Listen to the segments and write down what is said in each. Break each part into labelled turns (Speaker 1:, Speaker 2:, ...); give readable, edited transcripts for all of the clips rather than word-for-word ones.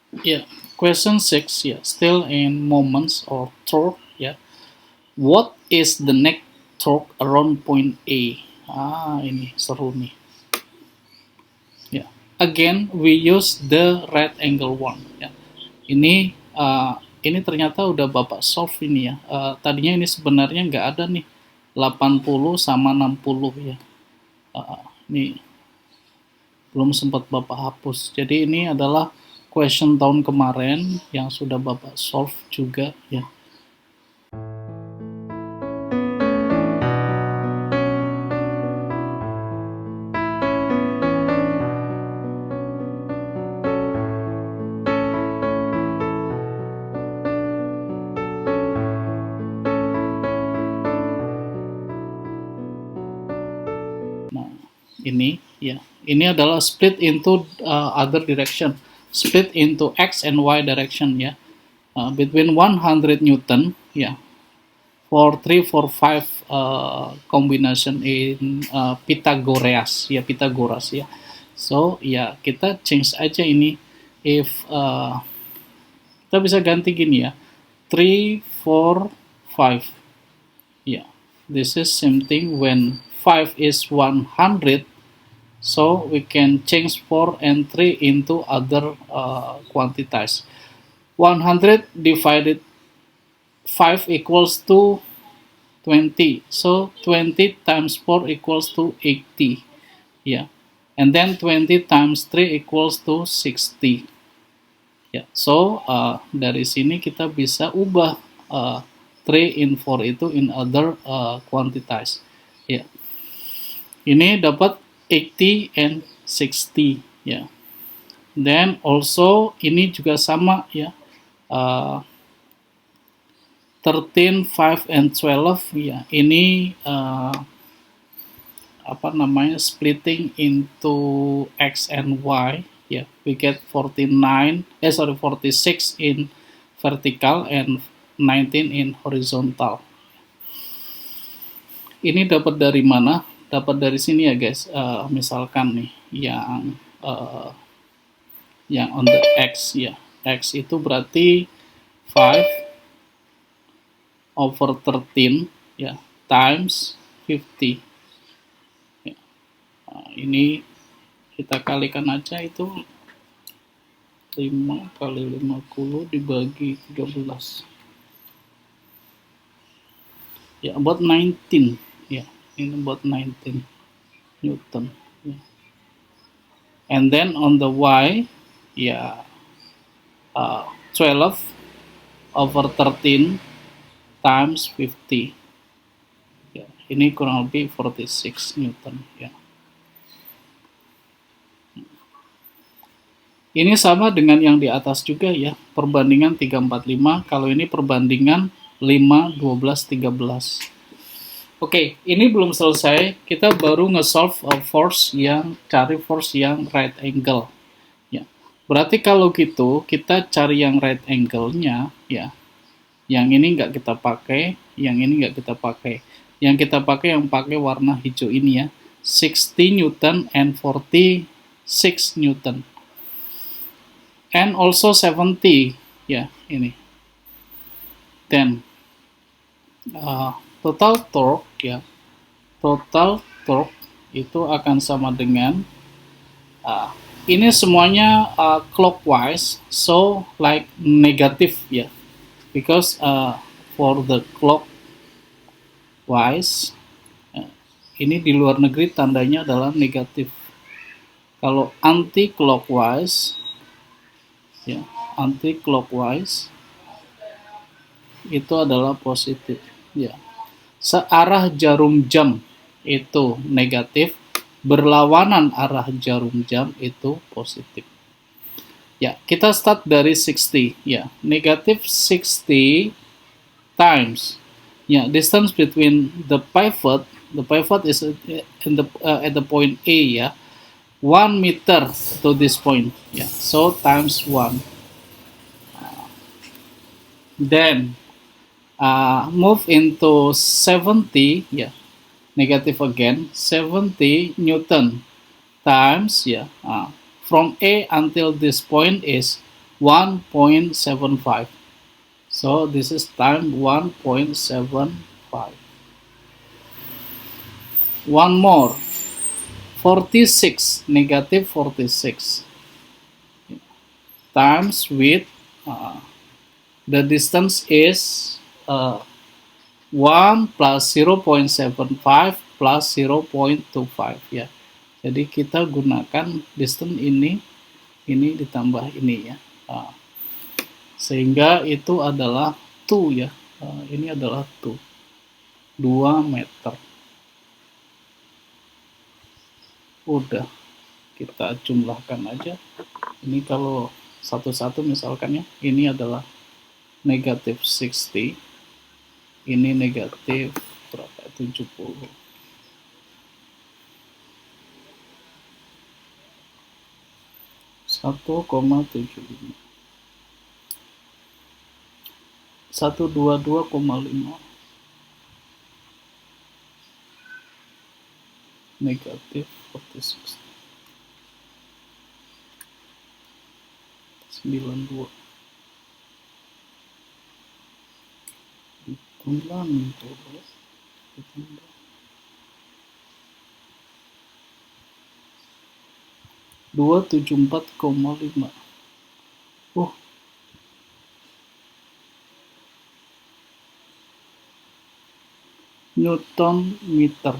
Speaker 1: Yeah, question 6, yeah, still in moments or torque, yeah. What is the net torque around point A? Ini seru nih. Ya, again we use the right angle one. Ya, ini ternyata udah bapak solve ini ya. Tadinya ini sebenarnya nggak ada nih 80 sama 60 ya. Ini belum sempat bapak hapus. Jadi ini adalah question tahun kemarin yang sudah bapak solve juga ya. Nah, ini adalah split into other direction, split into x and y direction ya. Between 100 newton ya, for 3 4 5 combination in Pythagoras ya. So ya kita change aja ini, if kita bisa ganti gini ya, 3 4 5 ya. This is same thing when 5 is 100, so we can change 4 and 3 into other quantities. 100 divided 5 equals to 20, so 20 times 4 equals to 80 ya, and then 20 times 3 equals to 60 ya. So dari sini kita bisa ubah 3 in 4 itu in other quantities ya. Ini dapat 80 and 60 ya. Then also ini juga sama ya, 13, 5 and 12 ya. Ini splitting into x and y ya. We get 46 in vertical and 19 in horizontal. Ini dapat dari mana? Dapat dari sini ya guys. Misalkan nih yang on the x ya. X itu berarti 5 over 13 ya, times 50 ya. Ini kita kalikan aja, itu 5 kali 50 dibagi 13 ya, about 19 ya. Ini about 19 Newton ya. And then on the y ya, 12 over 13 times 50 ya, ini kurang lebih 46 Newton ya. Ini sama dengan yang di atas juga ya, perbandingan 345, kalau ini perbandingan 5, 12, 13. Oke, ini belum selesai, kita baru nge-solve cari force yang right angle ya. Berarti kalau gitu kita cari yang right angle-nya ya. Yang ini nggak kita pakai, yang ini nggak kita pakai. Yang kita pakai yang pakai warna hijau ini ya, 60 Newton and 46 Newton. And also 70 ya, ini. Then total torque ya, total torque itu akan sama dengan ini semuanya clockwise, so like negative ya, because for the clockwise ini di luar negeri tandanya adalah negatif. Kalau anti clockwise ya, anti clockwise itu adalah positif ya. Searah jarum jam itu negatif, berlawanan arah jarum jam itu positif ya. Kita start dari 60 ya, negative 60 times ya, distance between the pivot is in the at the point A ya, 1 meter to this point ya, so times 1. Then move into 70 ya, negative again, 70 Newton times ya, from A until this point is 1.75. So this is time 1.75. One more, 46, negative 46 times with the distance is 1 plus 0.75 plus 0.25 ya. Jadi kita gunakan distance ini ditambah ini ya. Sehingga itu adalah 2 ya. Ini adalah 2 meter. Udah, kita jumlahkan aja. Ini kalau satu-satu misalkan ya, ini adalah negatif 60, ini negatif berapa? 70. Satu koma 75, 122,5 negatif 46, 92 ditambah 274,5. Newton meter.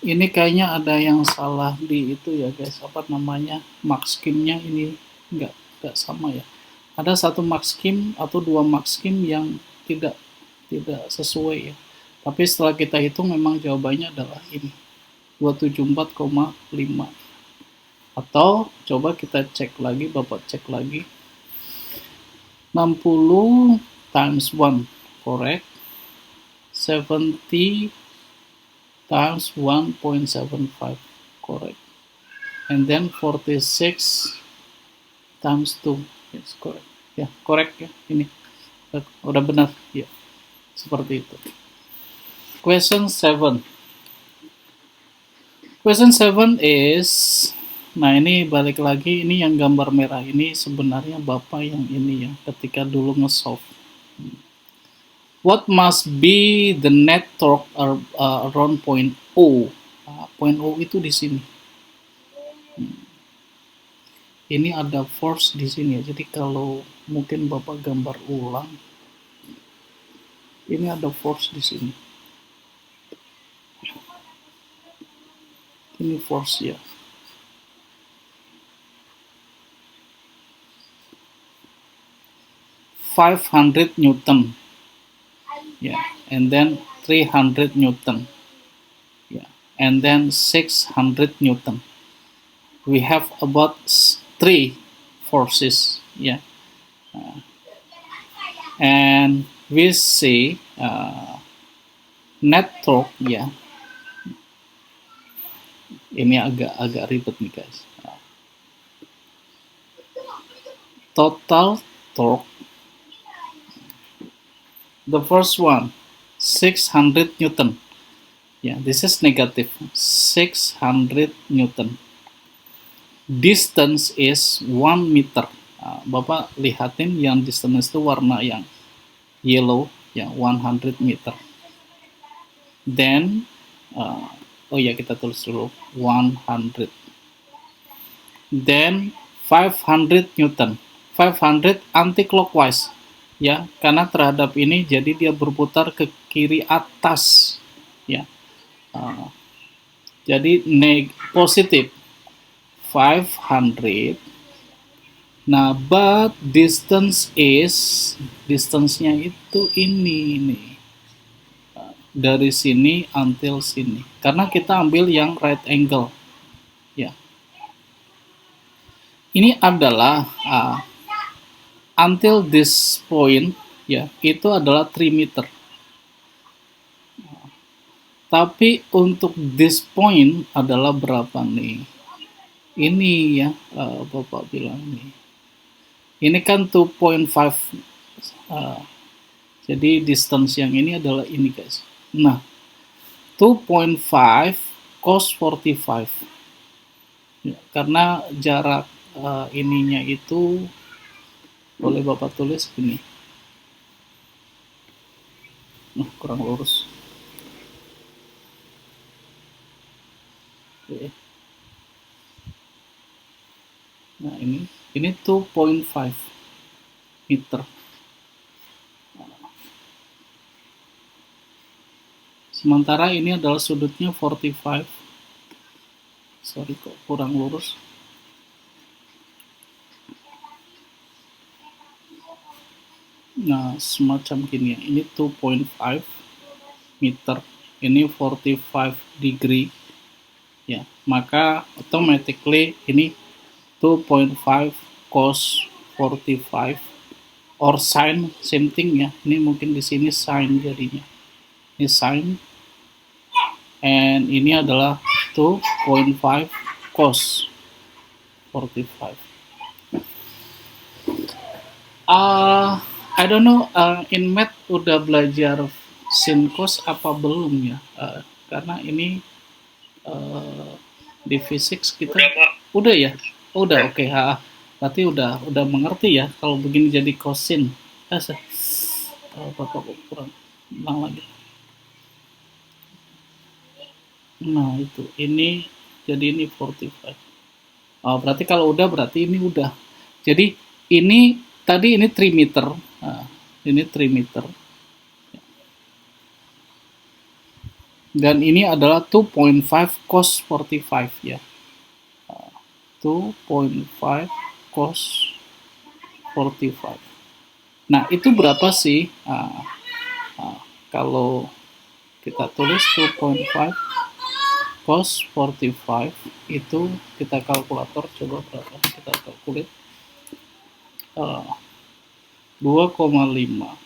Speaker 1: Ini kayaknya ada yang salah di itu ya guys, apa namanya, max scheme-nya ini nggak sama ya. Ada satu max scheme atau dua max scheme yang tidak sesuai ya. Tapi setelah kita hitung memang jawabannya adalah ini, 274,5. Atau coba kita cek lagi, Bapak cek lagi. 60 times 1, correct. 70 times 1.75, correct. And then 46 times 2, yes, correct. Ya, correct ya, ini udah benar ya, seperti itu. Question 7. Question 7 is, nah ini balik lagi, ini yang gambar merah ini sebenarnya Bapak yang ini ya, ketika dulu nge-solve. What must be the net torque around point O? Point O itu di sini. Ini ada force di sini ya. Jadi kalau mungkin Bapak gambar ulang, ini ada force di sini. Ini force ya. $500 Newton. Yeah, and then 300 Newton. Yeah, and then 600 Newton. We have about 3 forces. Yeah, and we see net torque. Yeah, ini agak ribet nih guys. Total torque. The first one, 600 Newton. Yeah, this is negative, 600 Newton. Distance is 1 meter. Bapak lihatin yang distance itu warna yang yellow, ya, 100 meter. Then, oh ya kita tulis dulu, 100. Then, 500 Newton. 500 anti-clockwise. Ya, karena terhadap ini jadi dia berputar ke kiri atas ya. Jadi positif 500. Nah, but distance-nya itu ini dari sini until sini. Karena kita ambil yang right angle ya. Ini adalah until this point ya, itu adalah 3 meter. Tapi untuk this point adalah berapa nih? Ini ya, Bapak bilang nih. Ini kan 2.5. Jadi distance yang ini adalah ini guys. Nah, 2.5 cos 45. Ya, karena jarak ininya itu boleh Bapak tulis gini. Kurang lurus. Oke. Nah, ini 2.5 meter. Sementara ini adalah sudutnya 45. Sorry kok kurang lurus. Nah, semacam gini ya. Ini 2.5 meter. Ini 45 degree. Ya, maka automatically ini 2.5 cos 45 or sin same thing ya. Ini mungkin di sini sin jadinya. Ini sin and ini adalah 2.5 cos 45. I don't know in math udah belajar sin cos apa belum ya? Karena ini di fisik kita udah ya. Udah oke. Berarti udah mengerti ya kalau begini jadi kosin. Bapak kurang ulang lagi. Nah, itu. Ini jadi ini 45. Berarti kalau udah berarti ini udah. Jadi ini tadi ini 3 meter. Nah, ini 3 meter. Dan ini adalah 2.5 cos 45 ya. 2.5 cos 45. Nah, itu berapa sih? Kalau kita tulis 2.5 cos 45 itu kita kalkulator coba berapa? Kita kalkulit 2,5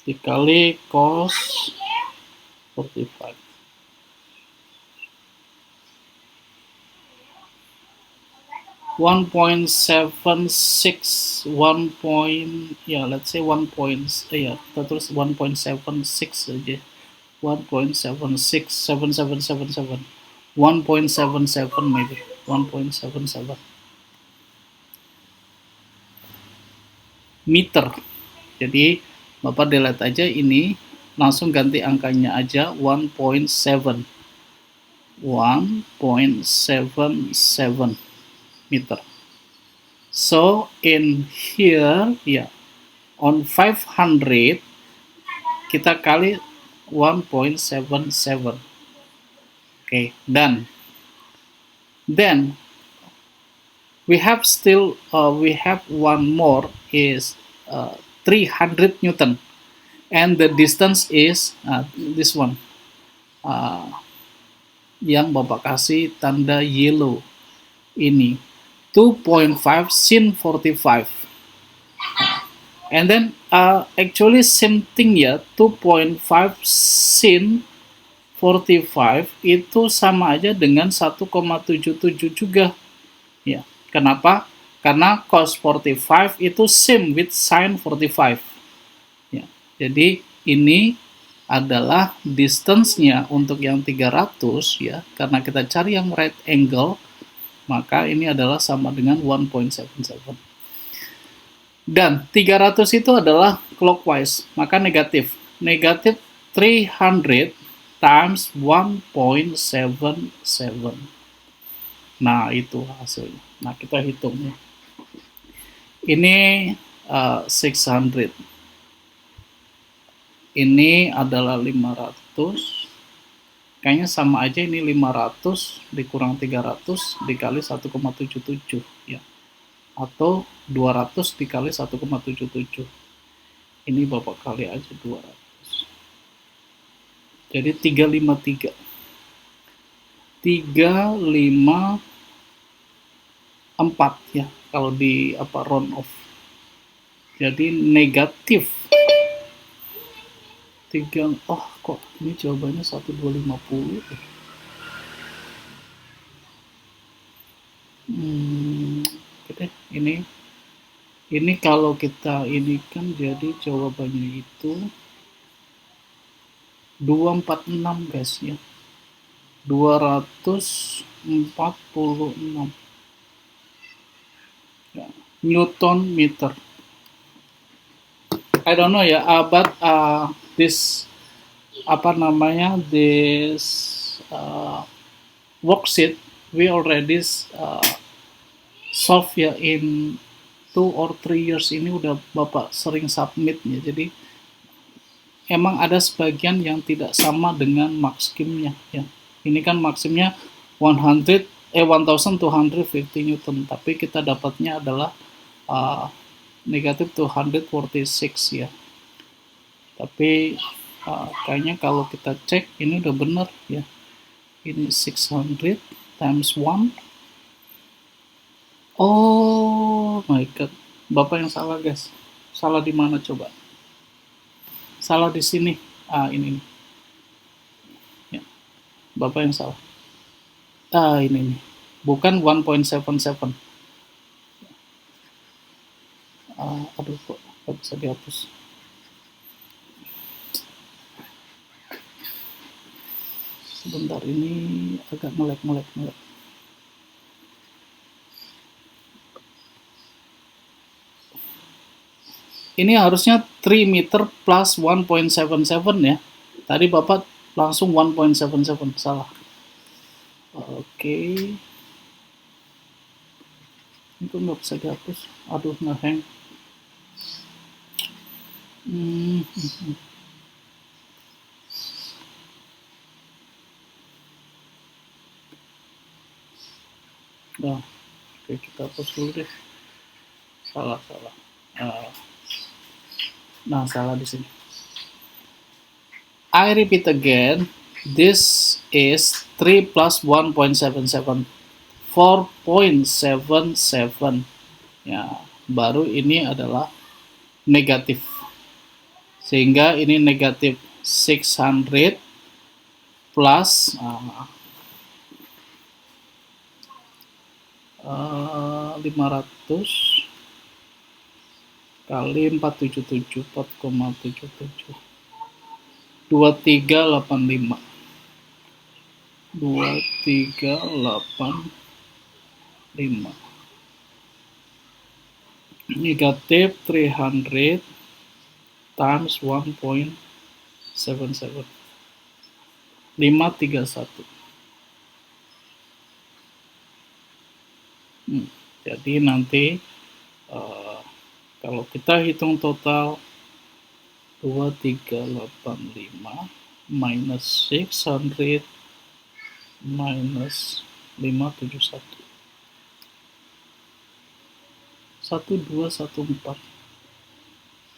Speaker 1: dikali cos 45. 1.76 let's say 1. Kita tulis 1.76 aja. 1.76 7777 1.77 maybe 1.77 meter. Jadi Bapak delete aja ini, langsung ganti angkanya aja 1.7 meter. So in here ya, on 500 kita kali 1.77. Okay, done. Then we have one more is 300 Newton, and the distance is this one. Yang Bapak kasih tanda yellow ini 2.5 sin 45. And then actually same thing ya, 2.5 sin 45 itu sama aja dengan 1,77 juga. Ya, kenapa? Karena cos 45 itu same with sin 45. Ya, jadi ini adalah distance-nya untuk yang 300 ya, karena kita cari yang right angle, maka ini adalah sama dengan 1.77. Dan 300 itu adalah clockwise, maka negatif. Negatif 300 times 1.77. Nah, itu hasilnya. Nah, kita hitungnya. Ini 600. Ini adalah 500. Kayaknya sama aja, ini 500 dikurang 300 dikali 1,77 ya. Atau 200 dikali 1,77. Ini Bapak kali aja 200. Jadi 353. 354 ya kalau di round off. Jadi negatif 3. Kok ini jawabannya 1250. Oke deh, ini kalau kita ini kan jadi jawabannya itu 246 guys ya. 246 ya, Newton meter. I don't know ya, but this this worksheet we already solve ya in 2 or 3 years ini udah Bapak sering submit ya. Jadi emang ada sebagian yang tidak sama dengan maksimnya ya. Ini kan maksimnya 1250 Newton, tapi kita dapatnya adalah negatif 246 ya. Tapi kayaknya kalau kita cek ini udah benar ya. Ini 600 times 1. Oh my god. Bapak yang salah, guys. Salah di mana coba? Salah di sini. Ini. Ya. Bapak yang salah. Ini. Bukan 1.77. Aduh, kok nggak bisa dihapus. Sebentar, ini agak melek. Ini harusnya 3 meter plus 1.77 ya. Tadi Bapak langsung 1.77, salah. Oke. Ini kok nggak bisa dihapus. Aduh, ngehang. Nah, oke, kita hapus dulu deh. Salah. Nah, salah di sini. I repeat again, this is 3 plus 1.77, 4.77. Ya, baru ini adalah negatif. Sehingga ini negatif 600 plus 500 kali 4,77 2385 negatif 300 times 1.77 531. Jadi nanti kalau kita hitung total 2385 minus 600 minus 571 1214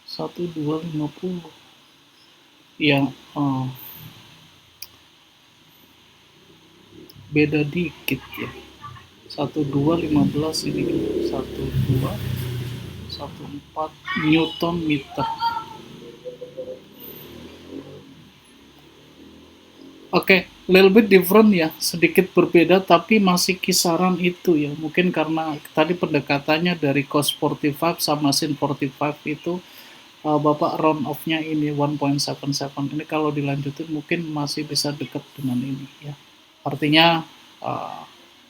Speaker 1: 1250 yang beda dikit ya. 1215 ini 1214 Newton meter. Oke, little bit different ya, sedikit berbeda tapi masih kisaran itu ya. Mungkin karena tadi pendekatannya dari cos 45 sama sin 45 itu Bapak round off-nya ini 1.77. Ini kalau dilanjutin mungkin masih bisa dekat dengan ini ya. Artinya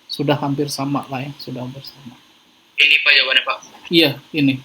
Speaker 1: sudah hampir sama lah ya, sudah hampir sama.
Speaker 2: Ini Pak jawabannya Pak?
Speaker 1: Iya, ini.